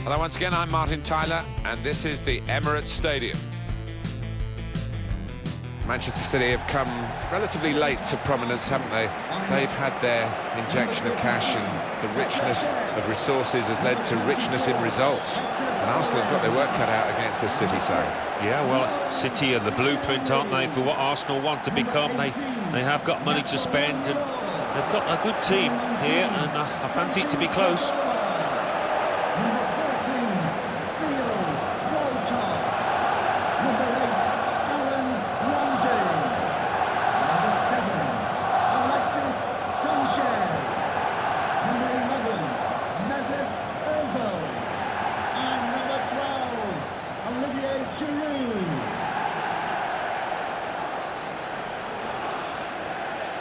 Hello once again, I'm Martin Tyler, and this is the Emirates Stadium. Manchester City have come relatively late to prominence, haven't they? They've had their injection of cash, and the richness of resources has led to richness in results. And Arsenal have got their work cut out against the City side. Yeah, well, City are the blueprint, aren't they, for what Arsenal want to become. They have got money to spend, and they've got a good team here, and I fancy it to be close.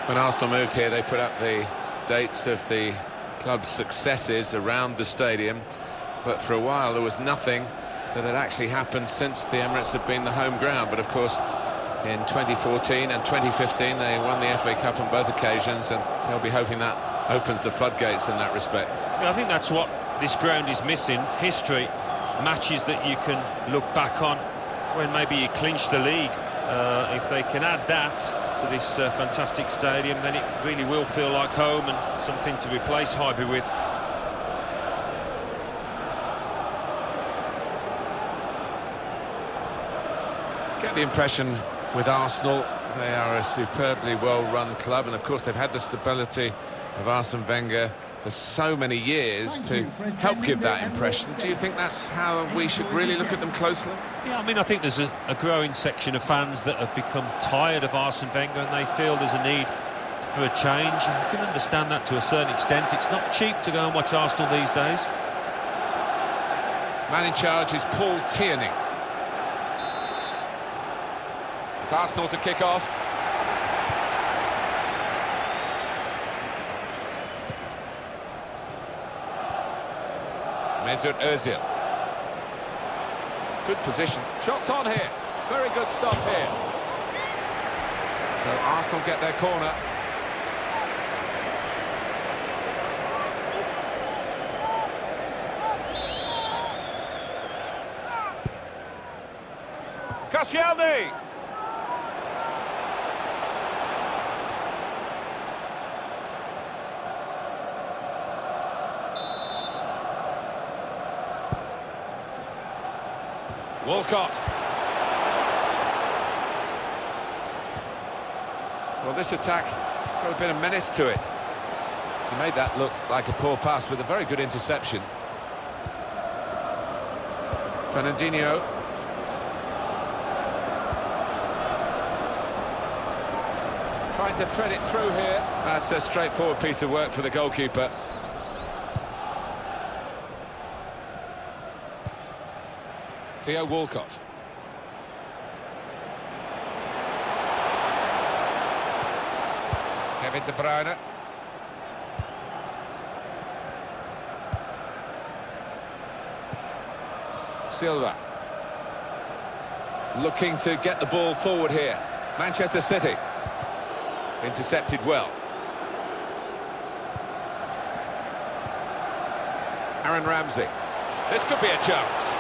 When Arsenal moved here, they put up the dates of the club's successes around the stadium, but for a while there was nothing that had actually happened since the Emirates had been the home ground. But of course, in 2014 and 2015 they won the FA Cup on both occasions, and they'll be hoping that opens the floodgates in that respect. Yeah, I think that's what this ground is missing: history, matches that you can look back on when maybe you clinch the league. If they can add that to this fantastic stadium, then it really will feel like home and something to replace Highbury with. Get the impression with Arsenal, they are a superbly well-run club, and of course they've had the stability of Arsene Wenger for so many years to help give that impression. Do you think that's how we should really look at them closely? Yeah, I mean, I think there's a growing section of fans that have become tired of Arsene Wenger, and they feel there's a need for a change. I can understand that to a certain extent. It's not cheap to go and watch Arsenal these days. Man in charge is Paul Tierney. It's Arsenal to kick off. Mesut Ozil. Good position. Shots on here. Very good stop here. So Arsenal get their corner. Koscielny. Walcott. Well, this attack got a bit of menace to it. He made that look like a poor pass with a very good interception. Fernandinho. Trying to thread it through here. That's a straightforward piece of work for the goalkeeper. Theo Walcott. Kevin De Bruyne. Silva. Looking to get the ball forward here. Manchester City. Intercepted well. Aaron Ramsey. This could be a chance.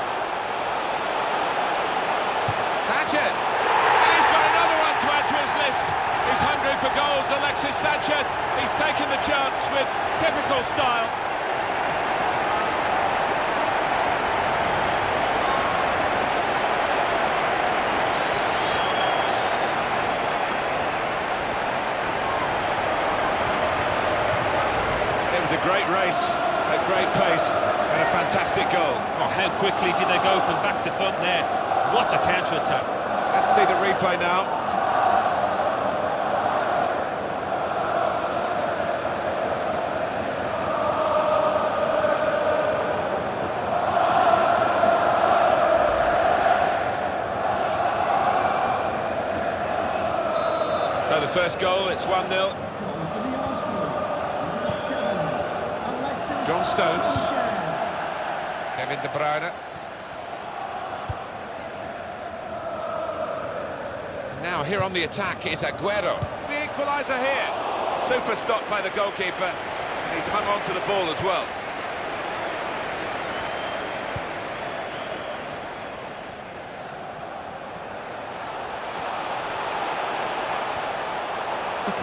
Sanchez, and he's got another one to add to his list. He's hungry for goals, Alexis Sanchez. He's taken the chance with typical style. It was a great race, a great pace, and a fantastic goal. Oh, how quickly did they go from back to front there? What a counter-attack. Let's see the replay now. So the first goal, it's 1-0. John Stones. Kevin De Bruyne. Now here on the attack is Aguero. The equaliser here. Super stop by the goalkeeper. And he's hung on to the ball as well.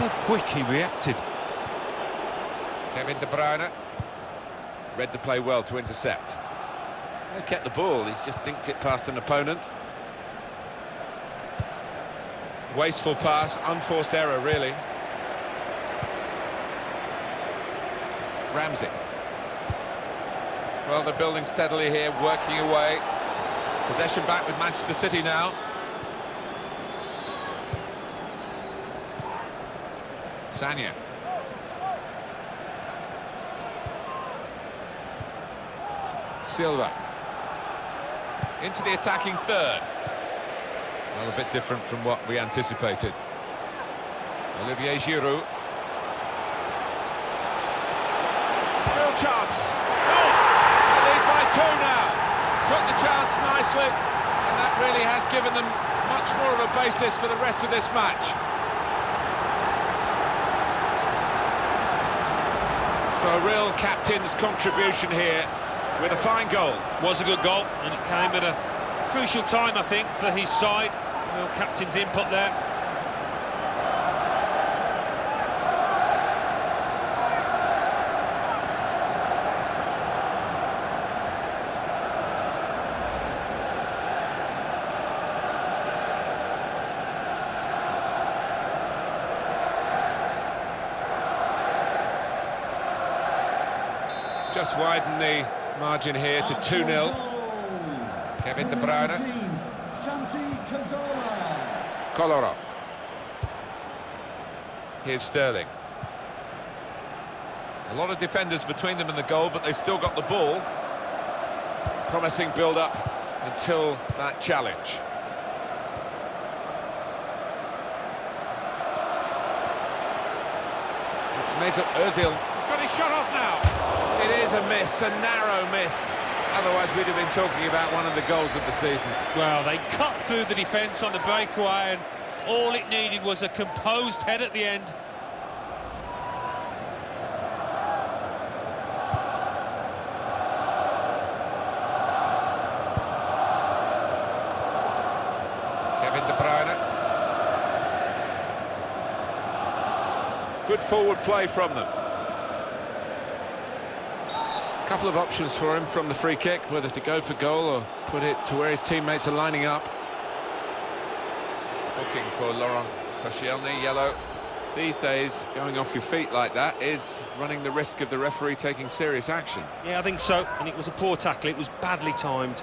Look how quick he reacted. Kevin De Bruyne read the play well to intercept. He kept the ball, he's just dinked it past an opponent. Wasteful pass, unforced error really. Ramsey. Well, they're building steadily here, working away. Possession back with Manchester City now. Sanya. Silva. Into the attacking third. Well, a bit different from what we anticipated. Olivier Giroud. Real chance. Oh! They lead by 2 now. Took the chance nicely, and that really has given them much more of a basis for the rest of this match. So a real captain's contribution here with a fine goal. Was a good goal, and it came at a crucial time, I think, for his side. Real captain's input there. Just widen the margin here to 2-0. Kevin De Bruyne. Kolarov. Here's Sterling. A lot of defenders between them and the goal, but they still got the ball. Promising build-up until that challenge. It's Mesut Ozil. He's got his shot off now. It is a miss, a narrow miss. Otherwise, we'd have been talking about one of the goals of the season. Well, they cut through the defence on the breakaway, and all it needed was a composed head at the end. Kevin De Bruyne. Good forward play from them. Couple of options for him from the free kick, whether to go for goal or put it to where his teammates are lining up. Looking for Laurent Koscielny, yellow. These days, going off your feet like that is running the risk of the referee taking serious action. Yeah, I think so, and it was a poor tackle. It was badly timed.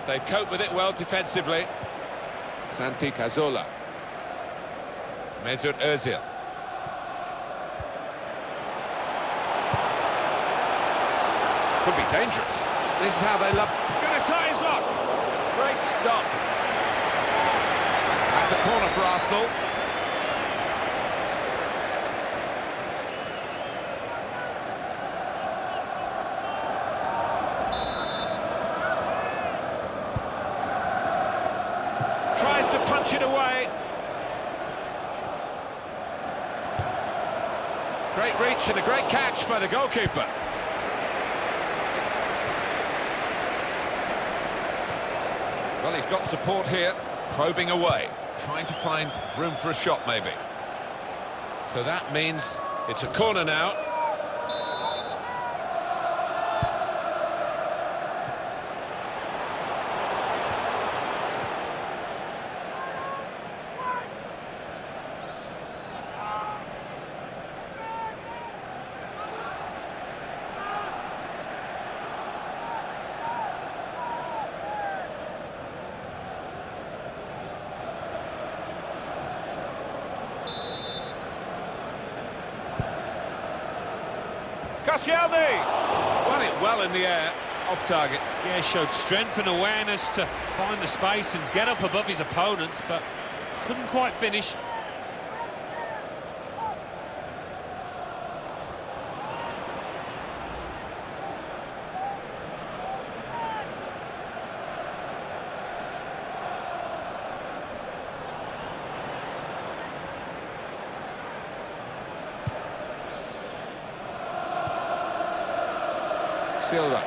They've coped with it well defensively. Santi Cazorla. Mesut Ozil. Could be dangerous. This is how they love. Gonna tie his lock. Great stop. That's a corner for Arsenal. Punch it away. Great reach and a great catch by the goalkeeper. Well, he's got support here, probing away, trying to find room for a shot maybe. So that means it's a corner now. Koscielny won it well in the air, off target. Yeah, showed strength and awareness to find the space and get up above his opponent, but couldn't quite finish. Silva.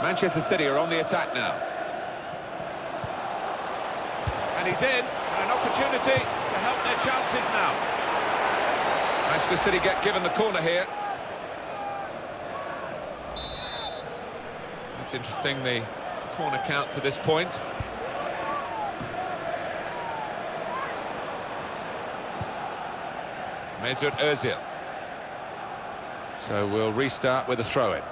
Manchester City are on the attack now. And he's in, and an opportunity to help their chances now. Manchester City get given the corner here. It's interesting, the corner count to this point. Mesut Ozil. So we'll restart with a throw-in.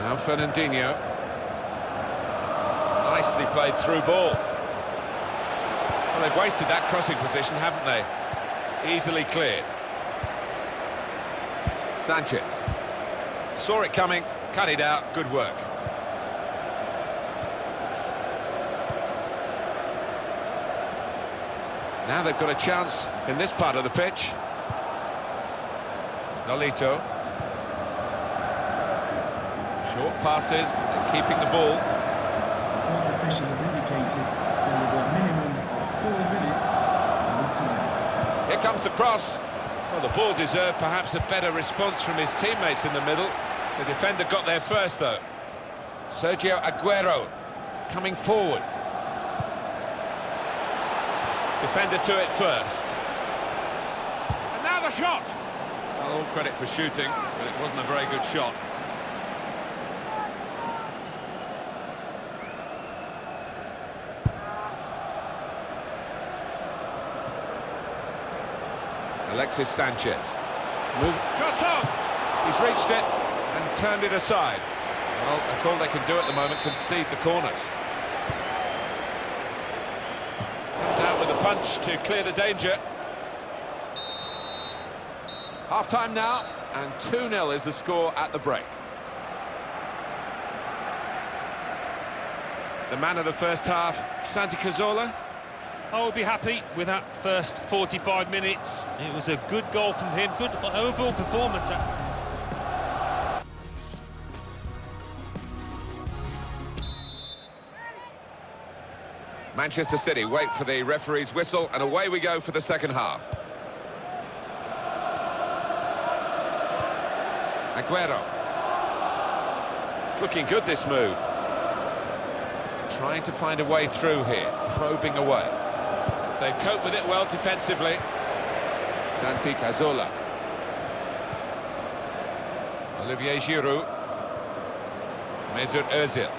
Now Fernandinho. Nicely played through ball. Well, they've wasted that crossing position, haven't they? Easily cleared. Sanchez. Saw it coming, cut it out, good work. Now they've got a chance in this part of the pitch. Nolito. Short passes, but they're keeping the ball. The court official has indicated there will be a minimum of 4 minutes on time. Here comes the cross. Well, the ball deserved perhaps a better response from his teammates in the middle. The defender got there first, though. Sergio Aguero coming forward. Defender to it first. And now the shot! Well, all credit for shooting, but it wasn't a very good shot. Alexis Sanchez. Shot on! He's reached it and turned it aside. Well, that's all they can do at the moment, concede the corners. Comes out with a punch to clear the danger. Half-time now, and 2-0 is the score at the break. The man of the first half, Santi Cazorla. I would be happy with that first 45 minutes. It was a good goal from him, good overall performance. Manchester City wait for the referee's whistle, and away we go for the second half. Aguero. It's looking good, this move. Trying to find a way through here, probing away. They've coped with it well defensively. Santi Cazorla. Olivier Giroud. Mesut Ozil.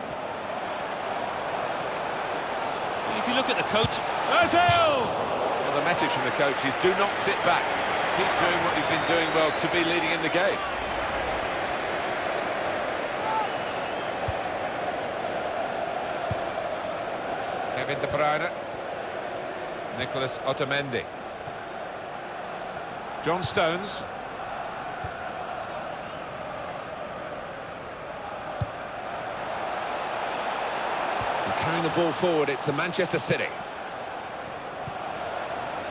If you look at the coach... Ozil! Well, the message from the coach is do not sit back. Keep doing what you've been doing well to be leading in the game. Kevin De Bruyne. Nicolas Otamendi. John Stones. And carrying the ball forward, it's the Manchester City.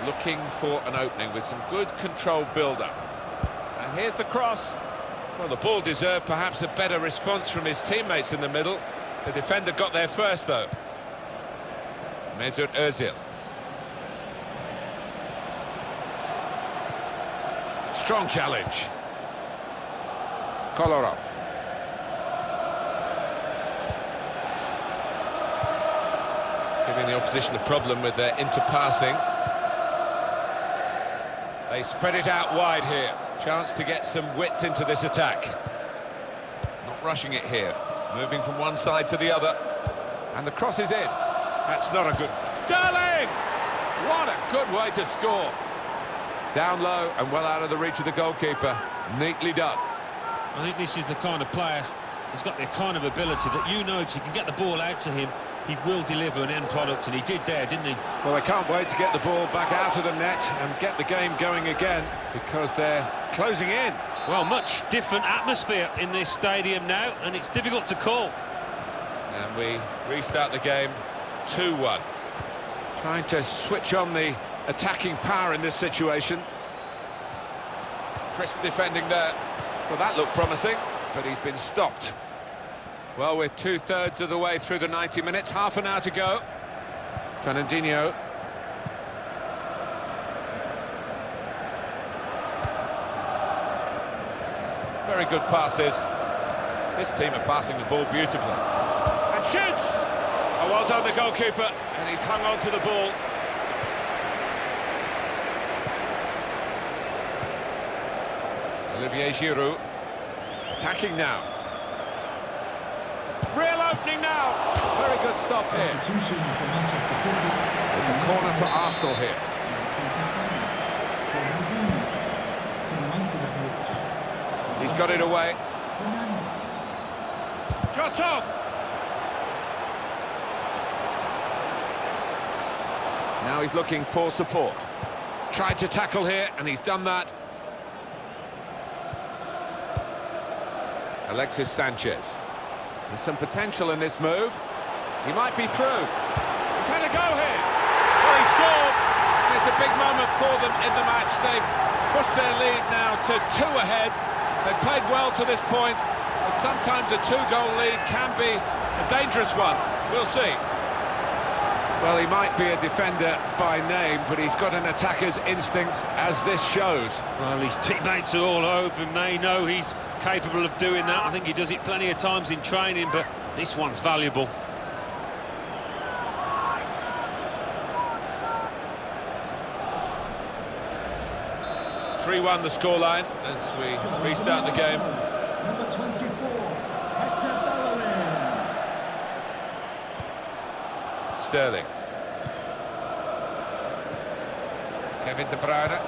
Looking for an opening with some good controlled build-up. And here's the cross. Well, the ball deserved perhaps a better response from his teammates in the middle. The defender got there first, though. Mesut Ozil. Strong challenge. Kolarov. Giving the opposition a problem with their interpassing. They spread it out wide here. Chance to get some width into this attack. Not rushing it here. Moving from one side to the other. And the cross is in. That's not a good... Sterling! What a good way to score. Down low and well out of the reach of the goalkeeper. Neatly done. I think this is the kind of player who's got the kind of ability that, you know, if you can get the ball out to him, he will deliver an end product, and he did there, didn't he? Well, they can't wait to get the ball back out of the net and get the game going again, because they're closing in. Well, much different atmosphere in this stadium now, and it's difficult to call. And we restart the game 2-1. Trying to switch on the attacking power in this situation. Crisp defending there. Well, that looked promising, but he's been stopped. Well, we're two-thirds of the way through the 90 minutes, half an hour to go. Fernandinho. Very good passes. This team are passing the ball beautifully. And shoots! Oh, well done, the goalkeeper, and he's hung on to the ball. Olivier Giroud. Attacking now. Real opening now! Very good stop here. Substitution for Manchester City. It's a corner for Arsenal here. He's got it away. Jota! Now he's looking for support. Tried to tackle here, and he's done that. Alexis Sanchez. There's some potential in this move. He might be through. He's had a go here. Well, he scored. It's a big moment for them in the match. They've pushed their lead now to 2 ahead. They've played well to this point, but sometimes a 2-goal lead can be a dangerous one. We'll see. Well, he might be a defender by name, but he's got an attacker's instincts, as this shows. Well, his teammates are all over him. They know he's capable of doing that. I think he does it plenty of times in training, but this one's valuable. (3-1) the scoreline as we restart the game. Number 24, Hector Bellerin. Sterling. Kevin De Bruyne.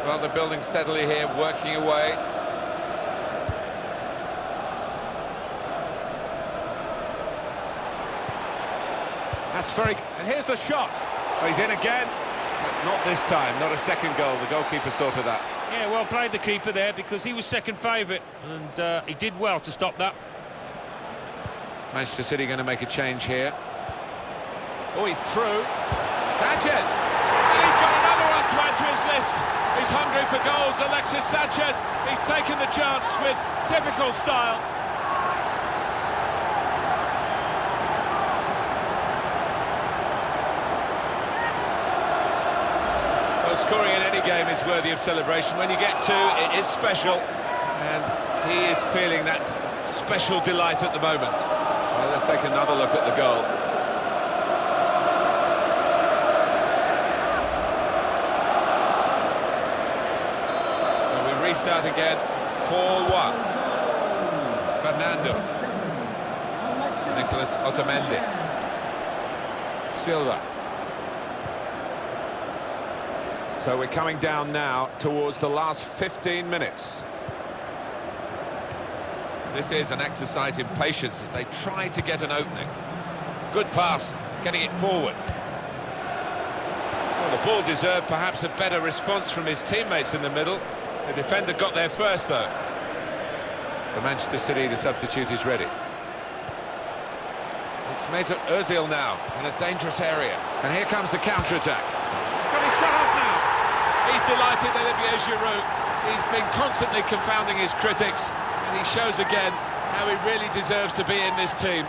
Well, they're building steadily here, working away. That's very... And here's the shot. Oh, he's in again. But not this time, not a second goal. The goalkeeper sorted that. Yeah, well played the keeper there, because he was second favourite, and he did well to stop that. Manchester City going to make a change here. Oh, he's through. Sanchez! And he's got another one to add to his list. He's hungry for goals, Alexis Sanchez. He's taken the chance with typical style. Well, scoring in any game is worthy of celebration. When you get 2, it is special. And he is feeling that special delight at the moment. Well, let's take another look at the goal. Restart again, 4-1. Fernando. Nicolas Otamendi. Silva. So we're coming down now towards the last 15 minutes. This is an exercise in patience as they try to get an opening. Good pass, getting it forward. Well, the ball deserved perhaps a better response from his teammates in the middle. The defender got there first, though. For Manchester City, the substitute is ready. It's Mesut Ozil now, in a dangerous area. And here comes the counter-attack. He's got his shot off now. He's delighted, Olivier Giroud. He's been constantly confounding his critics, and he shows again how he really deserves to be in this team.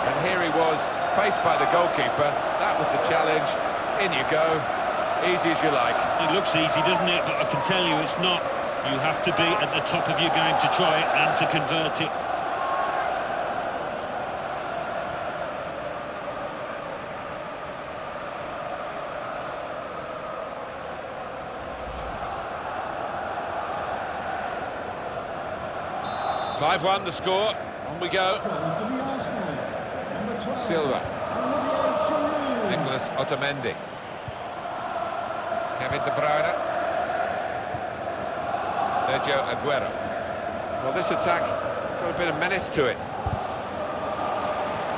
And here he was, faced by the goalkeeper. That was the challenge. In you go, easy as you like. It looks easy, doesn't it? But I can tell you it's not. You have to be at the top of your game to try it and to convert it. (5-1) the score. On we go. For the Arsenal, number 12, Silva. Olivier Giroud. Nicolas Otamendi. Kevin De Bruyne. Sergio Aguero. Well, this attack has got a bit of menace to it.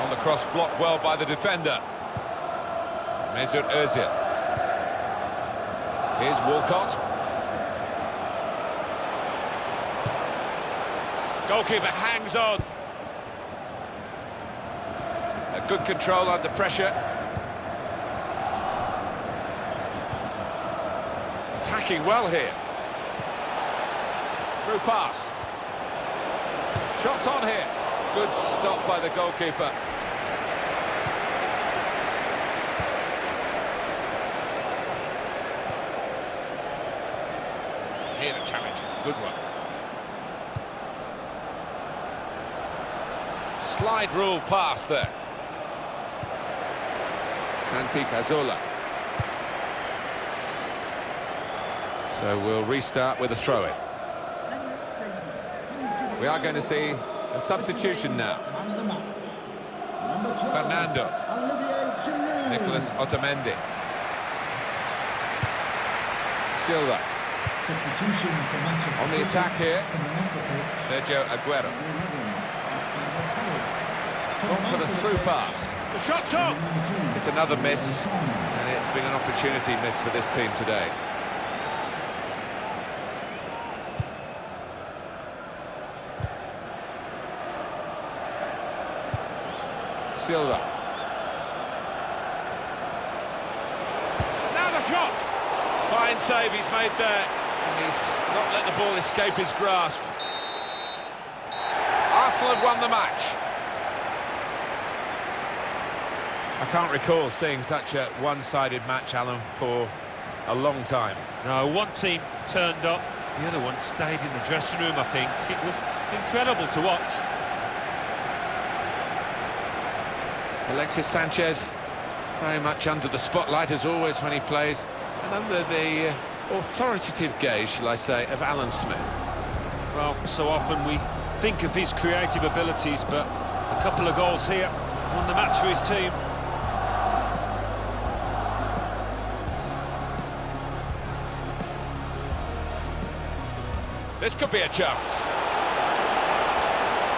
On the cross, blocked well by the defender. Mesut Ozil. Here's Walcott. Goalkeeper hangs on. A good control under pressure. attacking well here. Through pass. Shots on here. Good stop by the goalkeeper. Here the challenge is a good one. Slide rule pass there. Santi Cazorla. So we'll restart with a throw-in. We are going to see a substitution now. Fernando. Nicolas Otamendi. Silva. Substitution for Manchester On the City. attack here. Coming off the pitch. Sergio Aguero. Gone for the through pass. The shot's up! It's another miss, and it's been an opportunity miss for this team today. Silva. Now the shot! Fine save he's made there. And he's not let the ball escape his grasp. Arsenal have won the match. I can't recall seeing such a one-sided match, Alan, for a long time. No, one team turned up, the other one stayed in the dressing room, I think. It was incredible to watch. Alexis Sanchez, very much under the spotlight as always when he plays, and under the authoritative gaze, shall I say, of Alan Smith. Well, so often we think of his creative abilities, but a couple of goals here won the match for his team. This could be a chance.